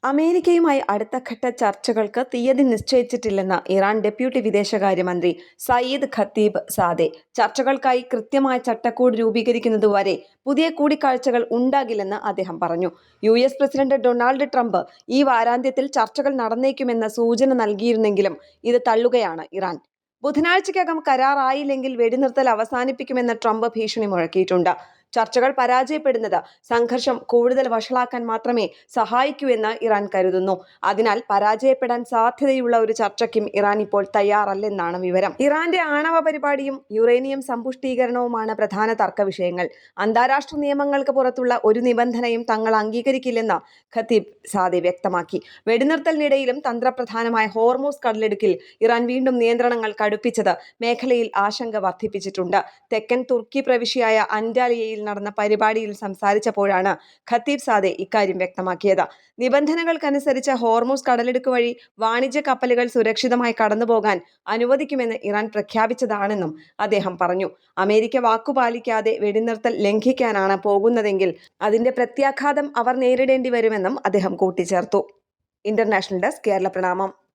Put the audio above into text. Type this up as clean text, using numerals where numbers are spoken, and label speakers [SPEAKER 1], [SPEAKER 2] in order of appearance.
[SPEAKER 1] അമേരിക്കയുമായി അടുത്തഘട്ട ചർച്ചകൾക്ക് തീയതി നിശ്ചയിച്ചിട്ടില്ലെന്ന് Iran deputy വിദേശകാര്യമന്ത്രി സയ്യിദ് ഖത്തീബ് സാദെ. ചർച്ചകൾക്കായി കൃത്യമായ ചട്ടക്കൂട് രൂപീകരിക്കുന്നതുവരെ പുതിയ കൂടിക്കാഴ്ചകൾ ഉണ്ടാകില്ലെന്ന് അദ്ദേഹം പറഞ്ഞു. US പ്രസിഡന്റ് ഡൊണാൾഡ് ട്രംപ് ഈ വാരാന്ത്യത്തിൽ ചർച്ചകൾ നടന്നേക്കുമെന്ന സൂചന നൽകിയിരുന്നെങ്കിലും ഇത് തള്ളുകയാണ് ഇറാൻ. ബുധനാഴ്ചയ്ക്കകം കരാറായില്ലെങ്കിൽ വെടിനിർത്തൽ അവസാനിപ്പിക്കുമെന്ന് ട്രംപ് ഭീഷണി മുഴക്കിയിട്ടുണ്ട്. ചർച്ചകൾ പരാജയപ്പെടുന്നത് സംഘർഷം കൂടുതൽ വഷളാക്കാൻ മാത്രമേ സഹായിക്കൂ എന്ന് ഇറാൻ കരുതുന്നു. അതിനാൽ പരാജയപ്പെടാൻ സാധ്യതയുള്ള ഒരു ചർച്ചയ്ക്കും ഇറാൻ ഇപ്പോൾ തയ്യാറല്ലെന്നാണ് വിവരം. ഇറാന്റെ ആണവ പരിപാടിയും യുറേനിയം സമ്പുഷ്ടീകരണവുമാണ് പ്രധാന തർക്ക വിഷയങ്ങൾ. അന്താരാഷ്ട്ര നിയമങ്ങൾക്ക് പുറത്തുള്ള ഒരു നിബന്ധനയും തങ്ങൾ അംഗീകരിക്കില്ലെന്ന് ഖത്തീബ് സാദെ വ്യക്തമാക്കി. വെടിനിർത്തലിനിടയിലും തന്ത്രപ്രധാനമായ ഹോർമൂസ് കടലിടുക്കിൽ ഇറാൻ വീണ്ടും നിയന്ത്രണങ്ങൾ കടുപ്പിച്ചത് മേഖലയിൽ ആശങ്ക വർദ്ധിപ്പിച്ചിട്ടുണ്ട്. തെക്കൻ തുർക്കി പ്രവിശ്യയായ അന്റാലിയയിൽ നടന്ന പരിപാടിയിൽ സംസാരിച്ചപ്പോഴാണ് ഖത്തീബ് സാദെ ഇക്കാര്യം വ്യക്തമാക്കിയത്. നിബന്ധനകൾക്കനുസരിച്ച് ഹോർമൂസ് കടലിടുക്ക് വഴി വാണിജ്യ കപ്പലുകൾ സുരക്ഷിതമായി കടന്നുപോകാൻ അനുവദിക്കുമെന്ന് ഇറാൻ പ്രഖ്യാപിച്ചതാണെന്നും അദ്ദേഹം പറഞ്ഞു. അമേരിക്ക വാക്കുപാലിക്കാതെ വെടിനിർത്തൽ ലംഘിക്കാനാണ് പോകുന്നതെങ്കിൽ അതിന്റെ പ്രത്യാഘാതം അവർ നേരിടേണ്ടി വരുമെന്നും അദ്ദേഹം കൂട്ടിച്ചേർത്തു. ഇന്റർനാഷണൽ ഡെസ്ക്, കേരള പ്രണാമം.